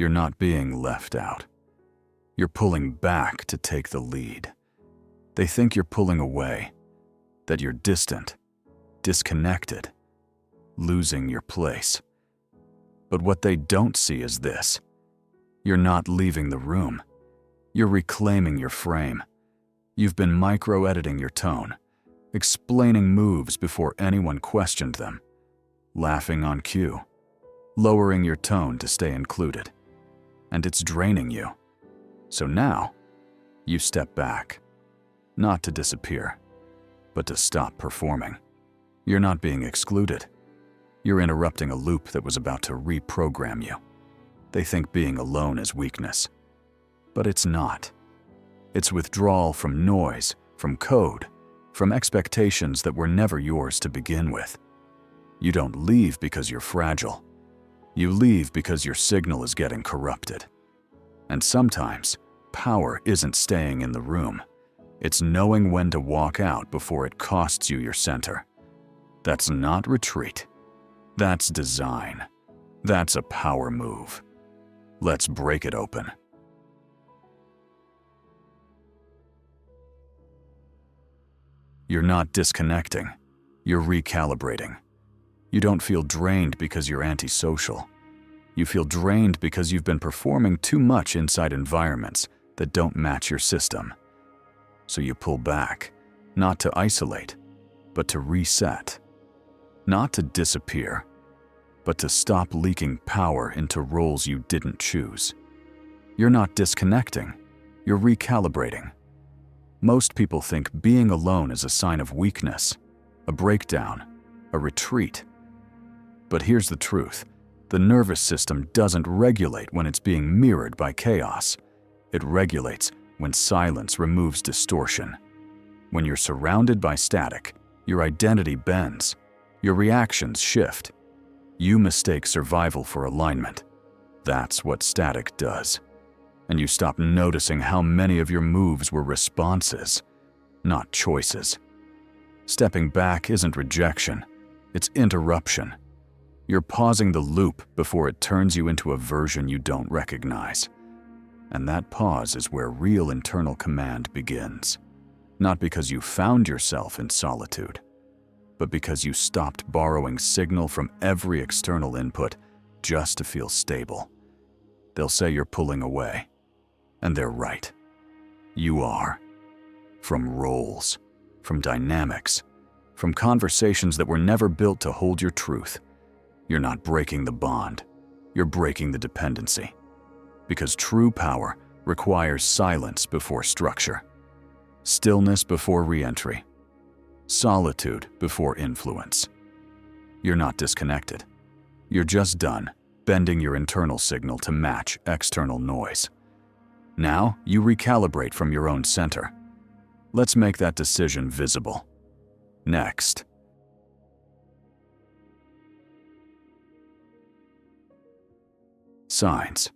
You're not being left out. You're pulling back to take the lead. They think you're pulling away, that you're distant, disconnected, losing your place. But what they don't see is this. You're not leaving the room. You're reclaiming your frame. You've been micro-editing your tone, explaining moves before anyone questioned them, laughing on cue, lowering your tone to stay included. And it's draining you. So now, you step back, not to disappear, but to stop performing. You're not being excluded. You're interrupting a loop that was about to reprogram you. They think being alone is weakness, but it's not. It's withdrawal from noise, from code, from expectations that were never yours to begin with. You don't leave because you're fragile. You leave because your signal is getting corrupted. And sometimes, power isn't staying in the room. It's knowing when to walk out before it costs you your center. That's not retreat. That's design. That's a power move. Let's break it open. You're not disconnecting. You're recalibrating. You don't feel drained because you're antisocial. You feel drained because you've been performing too much inside environments that don't match your system. So you pull back, not to isolate, but to reset. Not to disappear, but to stop leaking power into roles you didn't choose. You're not disconnecting, you're recalibrating. Most people think being alone is a sign of weakness, a breakdown, a retreat. But here's the truth. The nervous system doesn't regulate when it's being mirrored by chaos. It regulates when silence removes distortion. When you're surrounded by static, your identity bends. Your reactions shift. You mistake survival for alignment. That's what static does. And you stop noticing how many of your moves were responses, not choices. Stepping back isn't rejection, it's interruption. You're pausing the loop before it turns you into a version you don't recognize. And that pause is where real internal command begins. Not because you found yourself in solitude, but because you stopped borrowing signal from every external input just to feel stable. They'll say you're pulling away, and they're right. You are. From roles, from dynamics, from conversations that were never built to hold your truth. You're not breaking the bond, you're breaking the dependency. Because true power requires silence before structure, stillness before re-entry, solitude before influence. You're not disconnected. You're just done bending your internal signal to match external noise. Now you recalibrate from your own center. Let's make that decision visible. Next. Signs.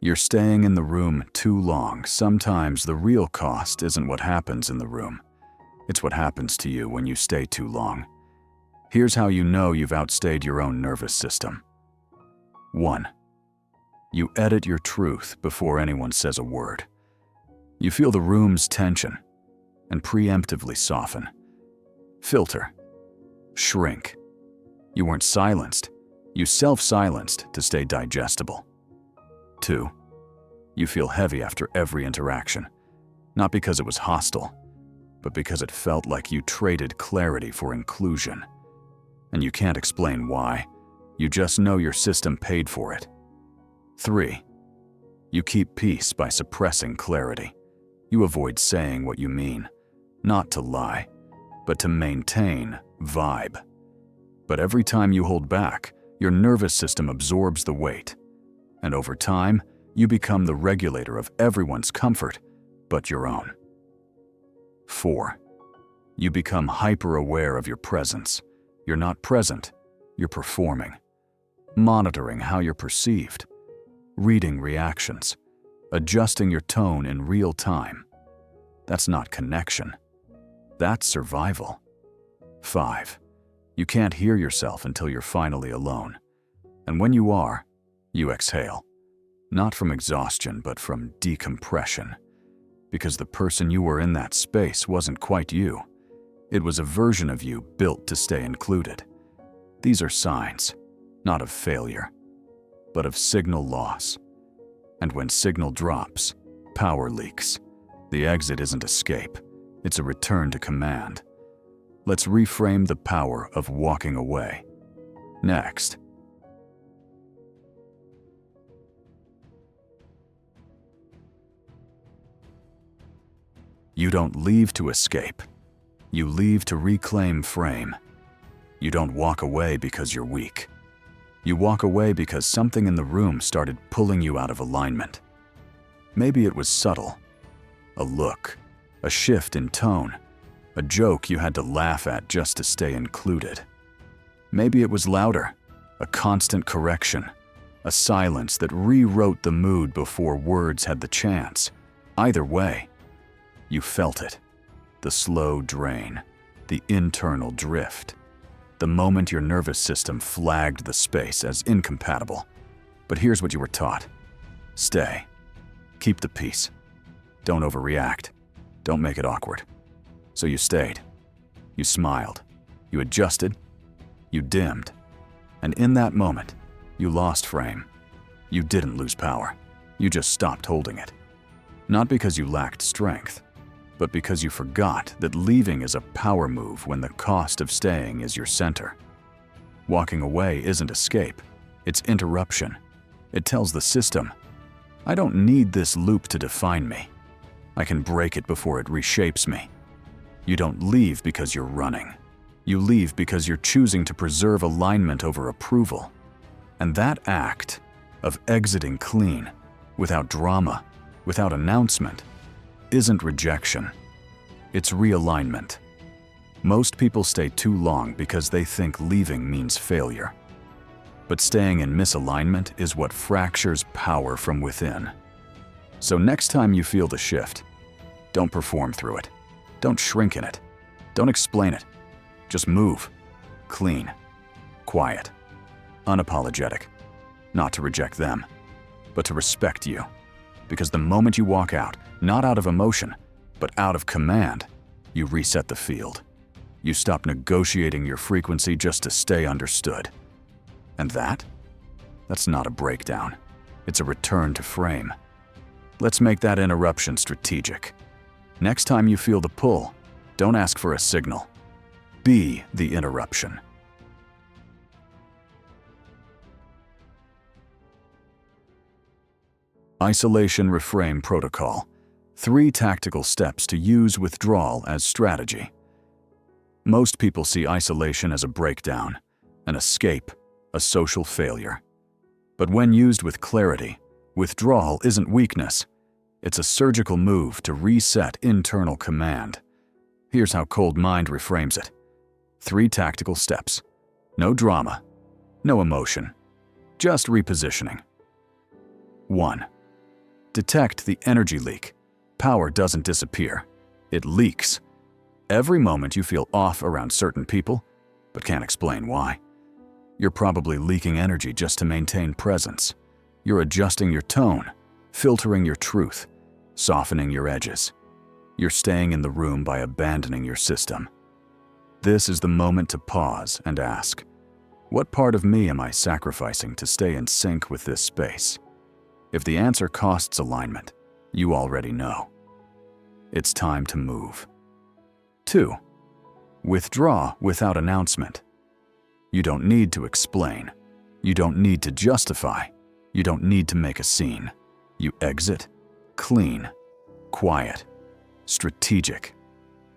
You're staying in the room too long. Sometimes the real cost isn't what happens in the room. It's what happens to you when you stay too long. Here's how you know you've outstayed your own nervous system. 1. You edit your truth before anyone says a word. You feel the room's tension and preemptively soften. Filter. Shrink. You weren't silenced. You self-silenced to stay digestible. 2. You feel heavy after every interaction, not because it was hostile, but because it felt like you traded clarity for inclusion. And you can't explain why. You just know your system paid for it. 3. You keep peace by suppressing clarity. You avoid saying what you mean, not to lie, but to maintain vibe. But every time you hold back, your nervous system absorbs the weight. And over time, you become the regulator of everyone's comfort but your own. 4. You become hyper-aware of your presence. You're not present, you're performing. Monitoring how you're perceived. Reading reactions. Adjusting your tone in real time. That's not connection. That's survival. 5. You can't hear yourself until you're finally alone. And when you are, you exhale. Not from exhaustion, but from decompression. Because the person you were in that space wasn't quite you. It was a version of you built to stay included. These are signs, not of failure, but of signal loss. And when signal drops, power leaks. The exit isn't escape, it's a return to command. Let's reframe the power of walking away. Next. You don't leave to escape. You leave to reclaim frame. You don't walk away because you're weak. You walk away because something in the room started pulling you out of alignment. Maybe it was subtle. A look, a shift in tone, a joke you had to laugh at just to stay included. Maybe it was louder, a constant correction, a silence that rewrote the mood before words had the chance. Either way, you felt it. The slow drain, the internal drift. The moment your nervous system flagged the space as incompatible. But here's what you were taught. Stay. Keep the peace. Don't overreact. Don't make it awkward. So you stayed. You smiled. You adjusted. You dimmed. And in that moment, you lost frame. You didn't lose power. You just stopped holding it. Not because you lacked strength, but because you forgot that leaving is a power move when the cost of staying is your center. Walking away isn't escape, it's interruption. It tells the system, I don't need this loop to define me. I can break it before it reshapes me. You don't leave because you're running. You leave because you're choosing to preserve alignment over approval. And that act of exiting clean, without drama, without announcement, isn't rejection. It's realignment. Most people stay too long because they think leaving means failure. But staying in misalignment is what fractures power from within. So next time you feel the shift, don't perform through it. Don't shrink in it. Don't explain it. Just move. Clean. Quiet. Unapologetic. Not to reject them, but to respect you. Because the moment you walk out, not out of emotion, but out of command, you reset the field. You stop negotiating your frequency just to stay understood. And that's not a breakdown. It's a return to frame. Let's make that interruption strategic. Next time you feel the pull, don't ask for a signal. Be the interruption. Isolation Reframe Protocol. 3 tactical steps to use withdrawal as strategy. Most people see isolation as a breakdown, an escape, a social failure. But when used with clarity, withdrawal isn't weakness. It's a surgical move to reset internal command. Here's how Cold Mind reframes it. 3 tactical steps. No drama, no emotion, just repositioning. 1. Detect the energy leak. Power doesn't disappear. It leaks. Every moment you feel off around certain people, but can't explain why. You're probably leaking energy just to maintain presence. You're adjusting your tone, filtering your truth, softening your edges. You're staying in the room by abandoning your system. This is the moment to pause and ask, what part of me am I sacrificing to stay in sync with this space? If the answer costs alignment, you already know. It's time to move. 2. Withdraw without announcement. You don't need to explain. You don't need to justify. You don't need to make a scene. You exit, clean, quiet, strategic.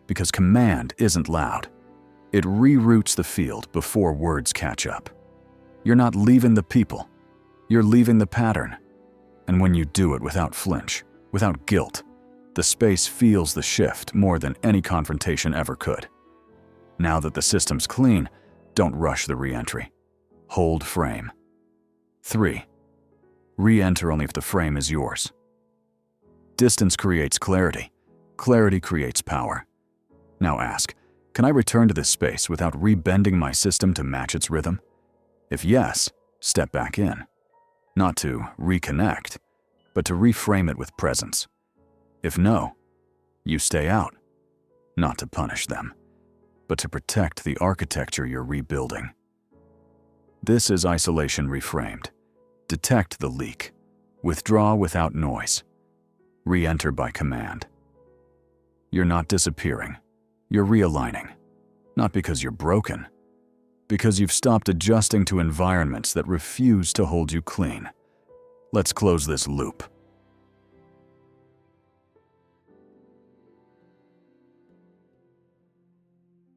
Because command isn't loud. It reroutes the field before words catch up. You're not leaving the people. You're leaving the pattern. And when you do it without flinch, without guilt, the space feels the shift more than any confrontation ever could. Now that the system's clean, don't rush the re-entry. Hold frame. 3. Re-enter only if the frame is yours. Distance creates clarity. Clarity creates power. Now ask, can I return to this space without rebending my system to match its rhythm? If yes, step back in. Not to reconnect, but to reframe it with presence. If no, you stay out, not to punish them, but to protect the architecture you're rebuilding. This is Isolation Reframed. Detect the leak. Withdraw without noise. Re-enter by command. You're not disappearing. You're realigning. Not because you're broken, because you've stopped adjusting to environments that refuse to hold you clean. Let's close this loop.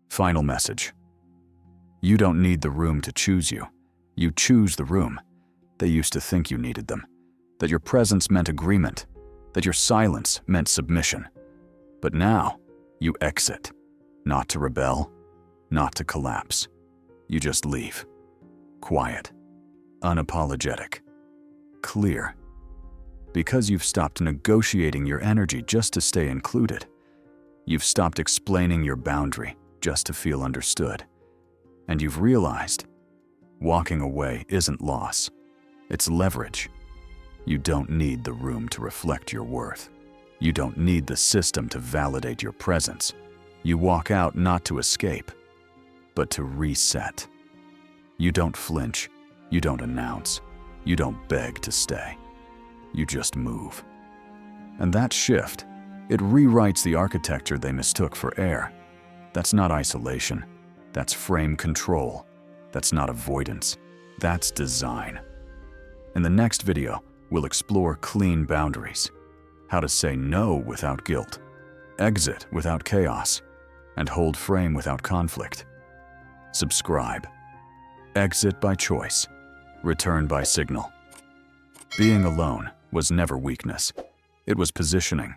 Final message. You don't need the room to choose you. You choose the room. They used to think you needed them, that your presence meant agreement, that your silence meant submission. But now, you exit, not to rebel, not to collapse. You just leave. Quiet, unapologetic, clear. Because you've stopped negotiating your energy just to stay included. You've stopped explaining your boundary just to feel understood. And you've realized, walking away isn't loss, it's leverage. You don't need the room to reflect your worth. You don't need the system to validate your presence. You walk out not to escape, but to reset. You don't flinch, you don't announce, you don't beg to stay. You just move. And that shift, it rewrites the architecture they mistook for air. That's not isolation. That's frame control. That's not avoidance. That's design. In the next video, we'll explore clean boundaries, how to say no without guilt, exit without chaos, and hold frame without conflict. Subscribe. Exit by choice. Return by signal. Being alone was never weakness. It was positioning.